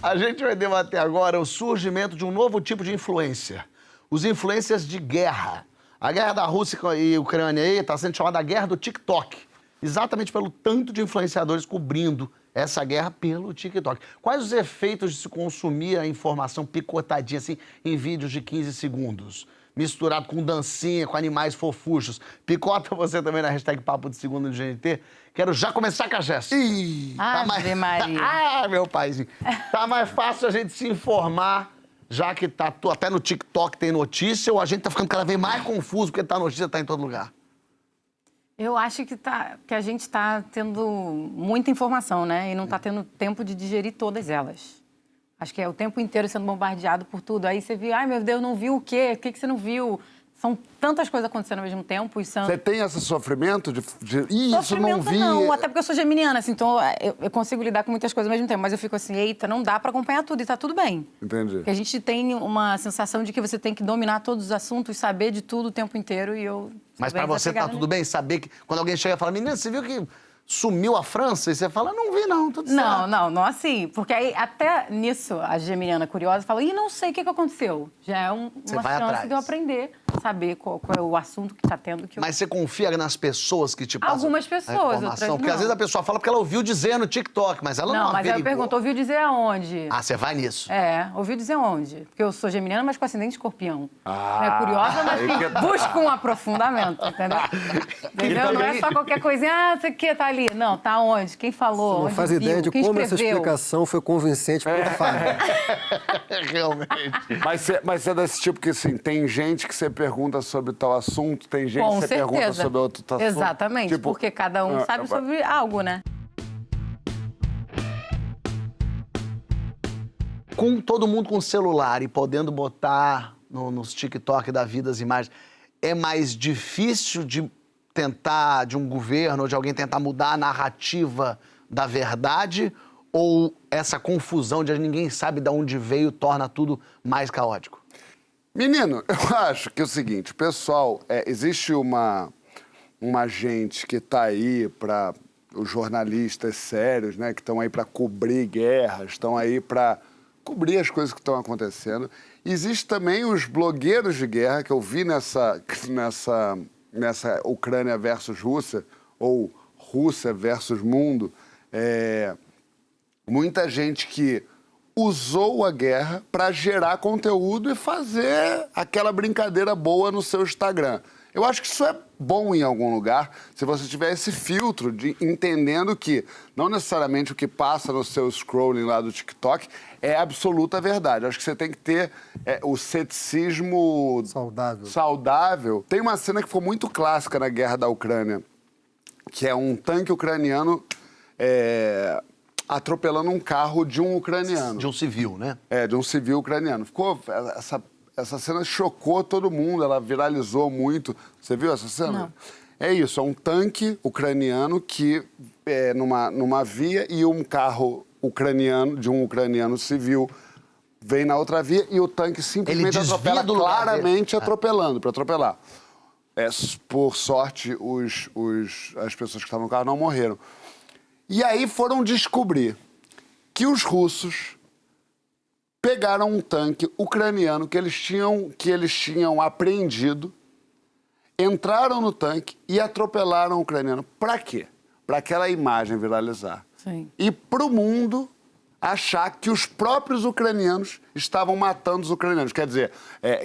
A gente vai debater agora o surgimento de um novo tipo de influência. Os influencers de guerra. A guerra da Rússia e Ucrânia aí está sendo chamada a guerra do TikTok. Exatamente pelo tanto de influenciadores cobrindo essa guerra pelo TikTok. Quais os efeitos de se consumir a informação picotadinha assim em vídeos de 15 segundos? Misturado com dancinha, com animais fofuchos. Picota você também na hashtag Papo de Segundo do GNT. Quero já começar com a Jéssica. Ave Maria. Ah, meu paizinho. Tá mais fácil a gente se informar, já que tá até no TikTok tem notícia, ou a gente tá ficando cada vez mais confuso porque tá notícia, tá em todo lugar? Eu acho que a gente está tendo muita informação, né? E não está tendo tempo de digerir todas elas. Acho que é o tempo inteiro sendo bombardeado por tudo. Aí você viu, ai meu Deus, não viu o quê? O que você não viu? São tantas coisas acontecendo ao mesmo tempo e são... Você tem esse sofrimento de isso não vi? Não, até porque eu sou geminiana, assim, então eu consigo lidar com muitas coisas ao mesmo tempo, mas eu fico assim, eita, não dá para acompanhar tudo e tá tudo bem. Entendi. Porque a gente tem uma sensação de que você tem que dominar todos os assuntos, saber de tudo o tempo inteiro e eu... Mas para você tá tudo bem? Saber que quando alguém chega e fala, menina, você viu que sumiu a França? E você fala, não vi não, tudo certo. Não assim, porque aí até nisso a geminiana curiosa fala, não sei o que aconteceu. Já é uma chance de eu aprender, saber qual é o assunto que tá tendo. Mas você confia nas pessoas que te passam algumas pessoas, outras não. Porque às vezes a pessoa fala porque ela ouviu dizer no TikTok, mas ela não mas averigou. aí eu pergunto, ouviu dizer aonde? Ah, você vai nisso. Ouviu dizer onde? Porque eu sou geminiana, mas com ascendente escorpião. É curiosa, mas que busca um aprofundamento, entendeu? Entendeu? Não é só qualquer coisinha, você que tá ali. Não, tá onde? Quem falou? Você não faz ideia de como essa explicação foi convincente para o Fábio. Realmente. Mas você é desse tipo que, assim, tem gente que você pergunta sobre tal assunto, tem gente que você pergunta sobre outro assunto. Exatamente, tipo, porque cada um sabe sobre algo, né? Com todo mundo com celular e podendo botar nos TikTok da vida as imagens, é mais difícil de tentar, de um governo ou de alguém tentar mudar a narrativa da verdade, ou essa confusão de ninguém sabe de onde veio torna tudo mais caótico? Menino, eu acho que é o seguinte, pessoal, existe uma gente que está aí para os jornalistas sérios, né, que estão aí para cobrir guerras, estão aí para cobrir as coisas que estão acontecendo. Existe também os blogueiros de guerra, que eu vi nessa Ucrânia versus Rússia, ou Rússia versus mundo, muita gente que usou a guerra para gerar conteúdo e fazer aquela brincadeira boa no seu Instagram. Eu acho que isso é bom em algum lugar, se você tiver esse filtro de entendendo que não necessariamente o que passa no seu scrolling lá do TikTok é absoluta verdade. Eu acho que você tem que ter o ceticismo saudável. Tem uma cena que ficou muito clássica na guerra da Ucrânia, que é um tanque ucraniano atropelando um carro de um ucraniano. De um civil, né? De um civil ucraniano. Ficou... Essa cena chocou todo mundo, ela viralizou muito. Você viu essa cena? Não. É isso, é um tanque ucraniano que é numa via e um carro ucraniano, de um ucraniano civil, vem na outra via e o tanque simplesmente atropela, claramente atropelando, para atropelar. Por sorte, as pessoas que estavam no carro não morreram. E aí foram descobrir que os russos pegaram um tanque ucraniano que eles tinham apreendido, entraram no tanque e atropelaram o ucraniano. Para quê? Para aquela imagem viralizar. Sim. E para o mundo achar que os próprios ucranianos estavam matando os ucranianos. Quer dizer,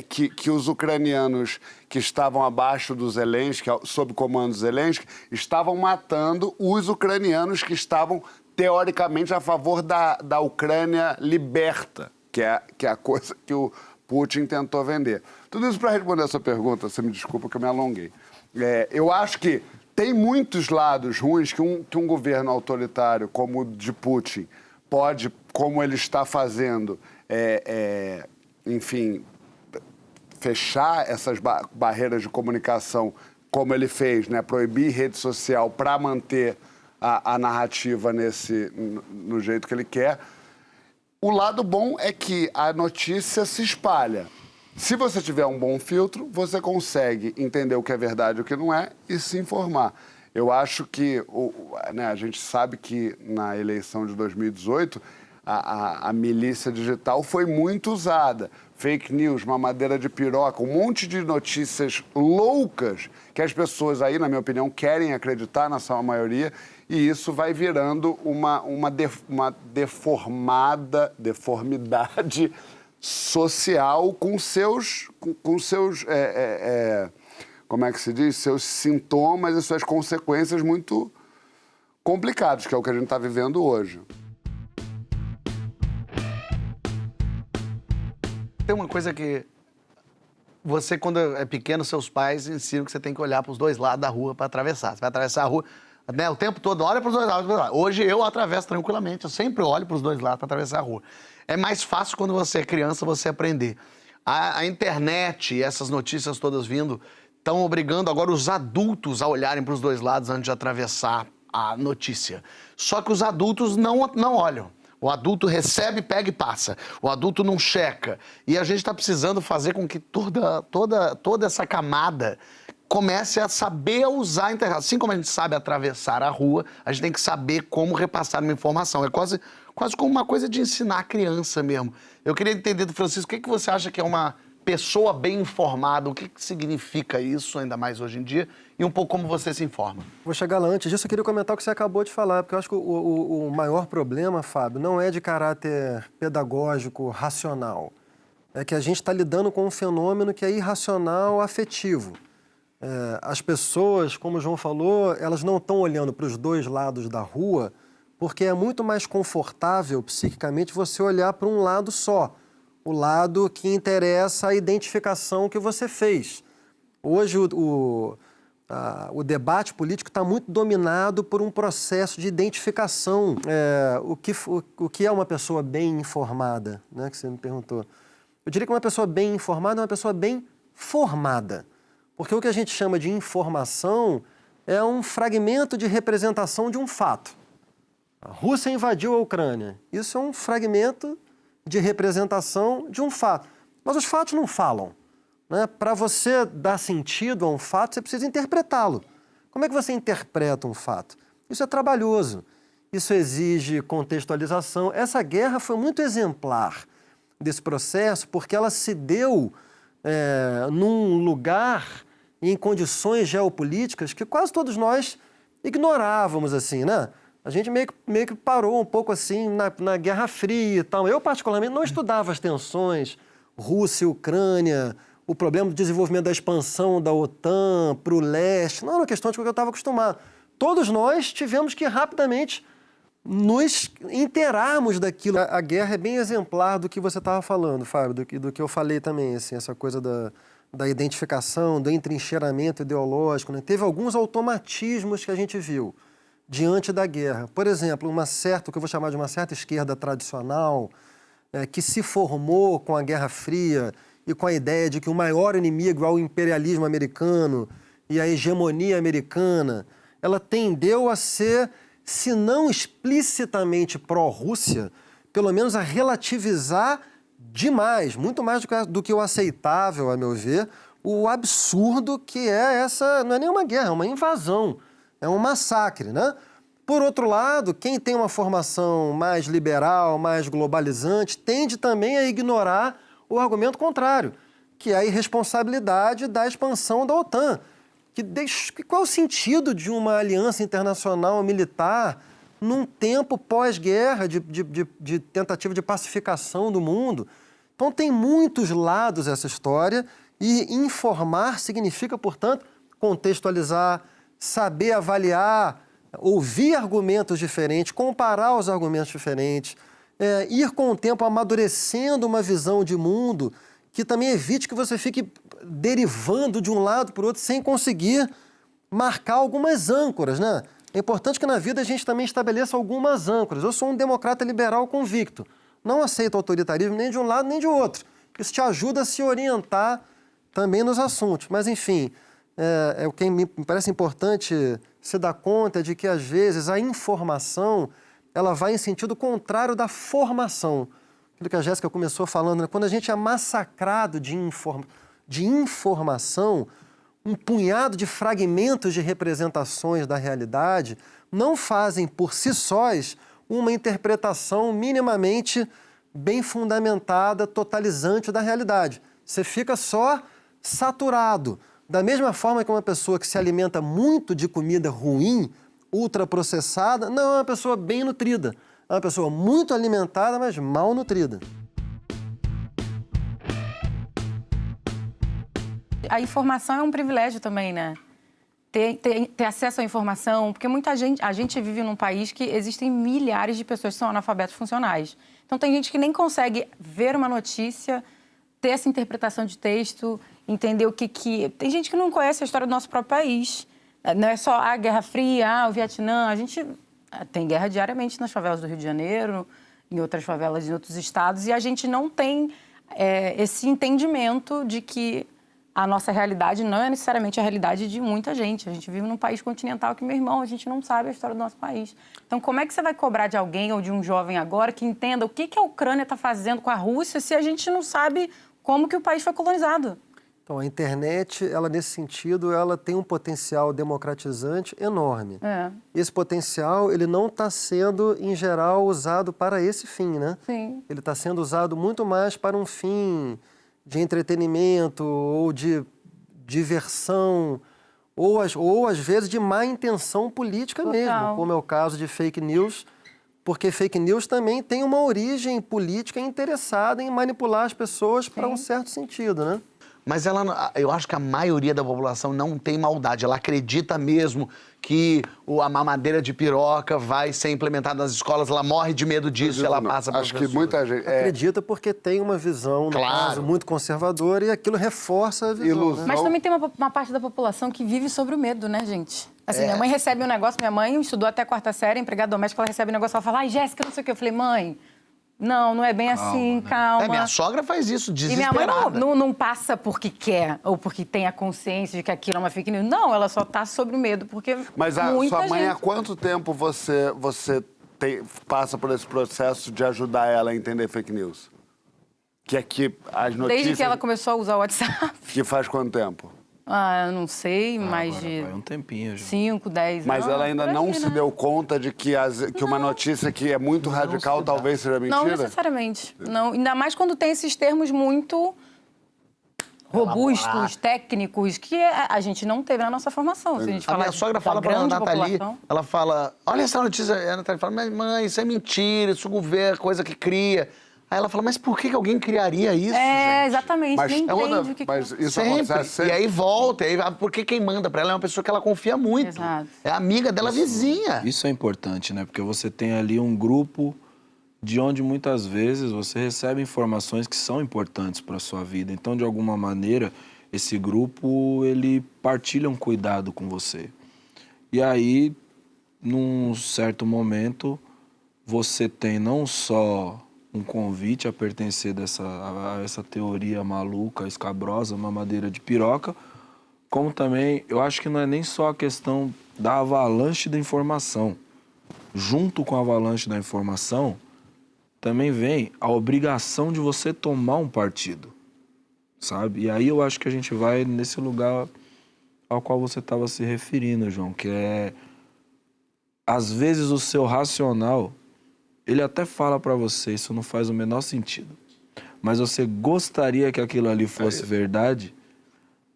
que os ucranianos que estavam abaixo do Zelensky, sob comando do Zelensky, estavam matando os ucranianos que estavam, teoricamente, a favor da Ucrânia liberta. Que é a coisa que o Putin tentou vender. Tudo isso para responder essa pergunta, você me desculpa que eu me alonguei. Eu acho que tem muitos lados ruins que um governo autoritário como o de Putin pode, como ele está fazendo, enfim, fechar essas barreiras de comunicação como ele fez, né, proibir rede social para manter a narrativa no jeito que ele quer. O lado bom é que a notícia se espalha. Se você tiver um bom filtro, você consegue entender o que é verdade e o que não é e se informar. Eu acho que, a gente sabe que na eleição de 2018, a milícia digital foi muito usada. Fake news, mamadeira de piroca, um monte de notícias loucas que as pessoas aí, na minha opinião, querem acreditar, na sua maioria, e isso vai virando uma deformidade social com seus como é que se diz? Seus sintomas e suas consequências muito complicados, que é o que a gente está vivendo hoje. Tem uma coisa que você, quando é pequeno, seus pais ensinam que você tem que olhar para os dois lados da rua para atravessar. Você vai atravessar a rua, né, o tempo todo, olha para os dois lados. Hoje eu atravesso tranquilamente, eu sempre olho para os dois lados para atravessar a rua. É mais fácil quando você é criança você aprender. A internet e essas notícias todas vindo estão obrigando agora os adultos a olharem para os dois lados antes de atravessar a notícia. Só que os adultos não olham. O adulto recebe, pega e passa. O adulto não checa. E a gente está precisando fazer com que toda essa camada comece a saber usar a internet. Assim como a gente sabe atravessar a rua, a gente tem que saber como repassar uma informação. É quase como uma coisa de ensinar a criança mesmo. Eu queria entender do Francisco, o que você acha que é uma pessoa bem informada? O que significa isso, ainda mais hoje em dia? E um pouco como você se informa. Vou chegar lá. Antes disso, eu queria comentar o que você acabou de falar, porque eu acho que o maior problema, Fábio, não é de caráter pedagógico, racional. É que a gente está lidando com um fenômeno que é irracional, afetivo. As pessoas, como o João falou, elas não estão olhando para os dois lados da rua porque é muito mais confortável, psiquicamente, você olhar para um lado só. O lado que interessa a identificação que você fez. Hoje, o debate político está muito dominado por um processo de identificação. O que é uma pessoa bem informada, né, que você me perguntou? Eu diria que uma pessoa bem informada é uma pessoa bem formada. Porque o que a gente chama de informação é um fragmento de representação de um fato. A Rússia invadiu a Ucrânia. Isso é um fragmento de representação de um fato. Mas os fatos não falam. Né? Para você dar sentido a um fato, você precisa interpretá-lo. Como é que você interpreta um fato? Isso é trabalhoso. Isso exige contextualização. Essa guerra foi muito exemplar desse processo porque ela se deu num lugar e em condições geopolíticas que quase todos nós ignorávamos, assim, né? A gente meio que parou um pouco assim na Guerra Fria e tal. Eu, particularmente, não estudava as tensões, Rússia e Ucrânia, o problema do desenvolvimento da expansão da OTAN para o leste. Não era uma questão de que eu estava acostumado. Todos nós tivemos que rapidamente nos inteirarmos daquilo. A guerra é bem exemplar do que você estava falando, Fábio, do que eu falei também, assim, essa coisa da identificação, do entrincheiramento ideológico. Né? Teve alguns automatismos que a gente viu diante da guerra. Por exemplo, o que eu vou chamar de uma certa esquerda tradicional, que se formou com a Guerra Fria e com a ideia de que o maior inimigo é o imperialismo americano e a hegemonia americana, ela tendeu a ser, se não explicitamente pró-Rússia, pelo menos a relativizar demais, muito mais do que o aceitável, a meu ver, o absurdo que é essa, não é nem uma guerra, é uma invasão. É um massacre, né? Por outro lado, quem tem uma formação mais liberal, mais globalizante, tende também a ignorar o argumento contrário, que é a irresponsabilidade da expansão da OTAN. Qual é o sentido de uma aliança internacional militar num tempo pós-guerra de tentativa de pacificação do mundo? Então, tem muitos lados essa história e informar significa, portanto, contextualizar, saber avaliar, ouvir argumentos diferentes, comparar os argumentos diferentes, ir com o tempo amadurecendo uma visão de mundo que também evite que você fique derivando de um lado para o outro sem conseguir marcar algumas âncoras, né? É importante que na vida a gente também estabeleça algumas âncoras. Eu sou um democrata liberal convicto. Não aceito autoritarismo nem de um lado nem de outro. Isso te ajuda a se orientar também nos assuntos. Mas, enfim, o que me parece importante se dar conta de que, às vezes, a informação ela vai em sentido contrário da formação. Aquilo que a Jéssica começou falando, né? Quando a gente é massacrado de informação, um punhado de fragmentos de representações da realidade não fazem por si sós uma interpretação minimamente bem fundamentada, totalizante da realidade. Você fica só saturado. Da mesma forma que uma pessoa que se alimenta muito de comida ruim, ultraprocessada, não é uma pessoa bem nutrida. É uma pessoa muito alimentada, mas mal nutrida. A informação é um privilégio também, né? Ter acesso à informação, porque a gente vive num país que existem milhares de pessoas que são analfabetos funcionais. Então tem gente que nem consegue ver uma notícia, ter essa interpretação de texto, entender o que... Tem gente que não conhece a história do nosso próprio país. Não é só a Guerra Fria, o Vietnã. A gente tem guerra diariamente nas favelas do Rio de Janeiro, em outras favelas em outros estados, e a gente não tem esse entendimento de que a nossa realidade não é necessariamente a realidade de muita gente. A gente vive num país continental que, meu irmão, a gente não sabe a história do nosso país. Então, como é que você vai cobrar de alguém ou de um jovem agora que entenda o que a Ucrânia está fazendo com a Rússia se a gente não sabe como que o país foi colonizado? Então, a internet, ela nesse sentido, ela tem um potencial democratizante enorme. Esse potencial, ele não está sendo, em geral, usado para esse fim, né? Sim. Ele está sendo usado muito mais para um fim de entretenimento ou de diversão, ou às vezes de má intenção política mesmo, como é o caso de fake news, porque fake news também tem uma origem política interessada em manipular as pessoas para um certo sentido, né? Mas eu acho que a maioria da população não tem maldade. Ela acredita mesmo que a mamadeira de piroca vai ser implementada nas escolas. Ela morre de medo disso e ela passa para Acho que muita gente... Acredita porque tem uma visão, no caso, muito conservadora e aquilo reforça a visão. Né? Mas também tem uma parte da população que vive sobre o medo, né, gente? Assim, minha mãe recebe um negócio, minha mãe estudou até a 4ª série, empregada doméstica, ela recebe um negócio, ela fala, ai, Jéssica, não sei o quê. Eu falei, mãe... Não é bem assim, calma. Minha sogra faz isso, desesperada. E minha mãe não passa porque quer ou porque tem a consciência de que aquilo é uma fake news. Não, ela só tá sobre o medo, porque Mas sua mãe, há quanto tempo você passa por esse processo de ajudar ela a entender fake news? Que aqui as notícias... Desde que ela começou a usar o WhatsApp. Que faz quanto tempo? Eu não sei, mais de... Vai um tempinho já. 5, 10 anos. Mas ela ainda não se deu conta de que uma notícia que é muito radical talvez seja mentira? Não necessariamente. Não, ainda mais quando tem esses termos muito robustos, técnicos, que a gente não teve na nossa formação. Se a gente minha sogra fala para a Nathalie, ela fala, olha essa notícia, a Nathalie fala, mas mãe, isso é mentira, isso governo, coisa que cria. Aí ela fala, mas por que alguém criaria isso, gente? Exatamente, mas, nem entende o que... Mas isso sempre. acontece sempre. E aí volta, porque quem manda pra ela é uma pessoa que ela confia muito. Exato. É amiga dela, vizinha. Isso é importante, né? Porque você tem ali um grupo de onde muitas vezes você recebe informações que são importantes para a sua vida. Então, de alguma maneira, esse grupo, ele partilha um cuidado com você. E aí, num certo momento, você tem não só um convite a pertencer a essa teoria maluca, escabrosa, mamadeira de piroca, como também, eu acho que não é nem só a questão da avalanche da informação. Junto com a avalanche da informação, também vem a obrigação de você tomar um partido, sabe? E aí eu acho que a gente vai nesse lugar ao qual você estava se referindo, João, que é, às vezes, o seu racional, ele até fala para você, isso não faz o menor sentido, mas você gostaria que aquilo ali fosse verdade,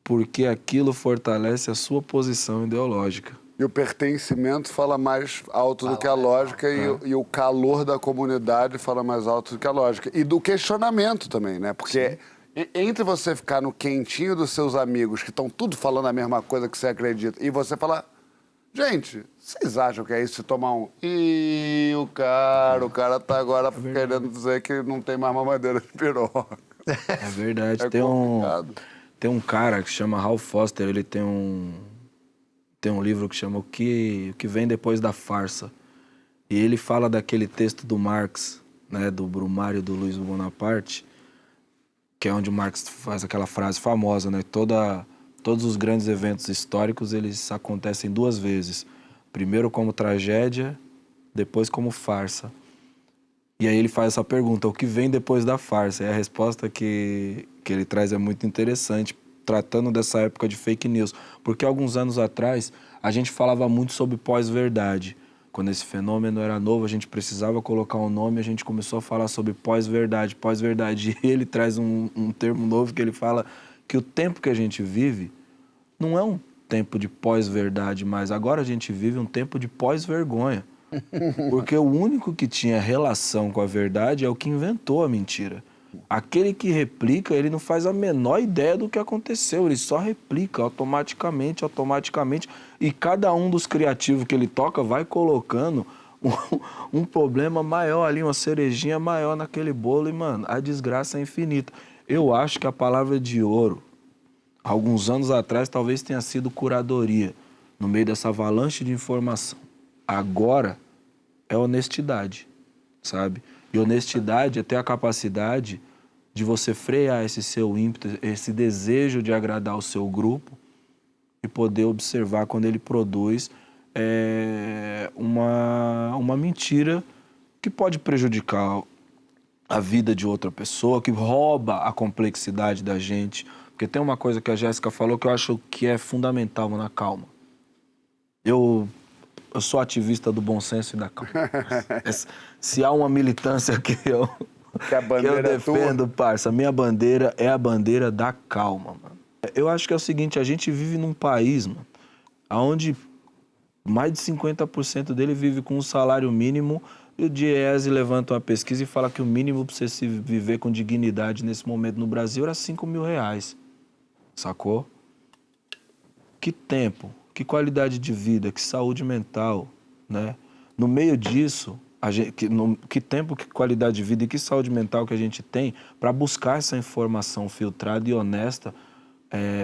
porque aquilo fortalece a sua posição ideológica. E o pertencimento fala mais alto do que a lógica e o calor da comunidade fala mais alto do que a lógica. E do questionamento também, né? Porque entre você ficar no quentinho dos seus amigos, que estão tudo falando a mesma coisa que você acredita, e você falar, gente, vocês acham que é isso se tomar um... Ih, o cara tá agora querendo dizer que não tem mais mamadeira de piroca. É verdade. É tem um cara que chama Ralph Foster, ele tem um livro que chama O que Vem Depois da Farsa. E ele fala daquele texto do Marx, né, do Brumário do Luiz Bonaparte, que é onde o Marx faz aquela frase famosa, né? Todos os grandes eventos históricos, eles acontecem duas vezes. Primeiro como tragédia, depois como farsa. E aí ele faz essa pergunta, o que vem depois da farsa? E a resposta que ele traz é muito interessante, tratando dessa época de fake news. Porque alguns anos atrás, a gente falava muito sobre pós-verdade. Quando esse fenômeno era novo, a gente precisava colocar um nome, a gente começou a falar sobre pós-verdade. Pós-verdade, e ele traz um termo novo que ele fala que o tempo que a gente vive não é um tempo de pós-verdade, mas agora a gente vive um tempo de pós-vergonha. Porque o único que tinha relação com a verdade é o que inventou a mentira. Aquele que replica, ele não faz a menor ideia do que aconteceu, ele só replica automaticamente, e cada um dos criativos que ele toca vai colocando um problema maior ali, uma cerejinha maior naquele bolo, e, mano, a desgraça é infinita. Eu acho que a palavra de ouro, alguns anos atrás, talvez tenha sido curadoria, no meio dessa avalanche de informação. Agora é honestidade, sabe? E honestidade é ter a capacidade de você frear esse seu ímpeto, esse desejo de agradar o seu grupo e poder observar quando ele produz uma mentira que pode prejudicar a vida de outra pessoa, que rouba a complexidade da gente. Porque tem uma coisa que a Jéssica falou que eu acho que é fundamental, mano, a calma. Eu sou ativista do bom senso e da calma. Se há uma militância que eu defendo, parça, minha bandeira é a bandeira da calma, mano. Eu acho que é o seguinte, a gente vive num país, mano, onde mais de 50% dele vive com um salário mínimo, e o Diese levanta uma pesquisa e fala que o mínimo para você se viver com dignidade nesse momento no Brasil era R$5.000, sacou? Que tempo, que qualidade de vida, que saúde mental, né? No meio disso, que tempo, que qualidade de vida e que saúde mental que a gente tem para buscar essa informação filtrada e honesta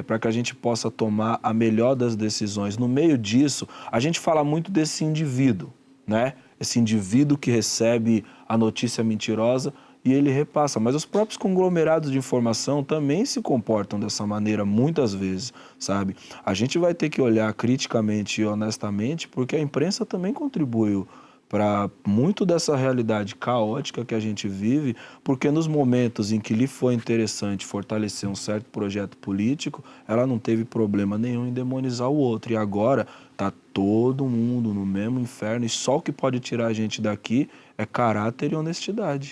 para que a gente possa tomar a melhor das decisões. No meio disso, a gente fala muito desse indivíduo, né? Esse indivíduo que recebe a notícia mentirosa e ele repassa. Mas os próprios conglomerados de informação também se comportam dessa maneira muitas vezes, sabe? A gente vai ter que olhar criticamente e honestamente porque a imprensa também contribuiu para muito dessa realidade caótica que a gente vive, porque nos momentos em que lhe foi interessante fortalecer um certo projeto político, ela não teve problema nenhum em demonizar o outro. E agora tá todo mundo no mesmo inferno e só o que pode tirar a gente daqui é caráter e honestidade.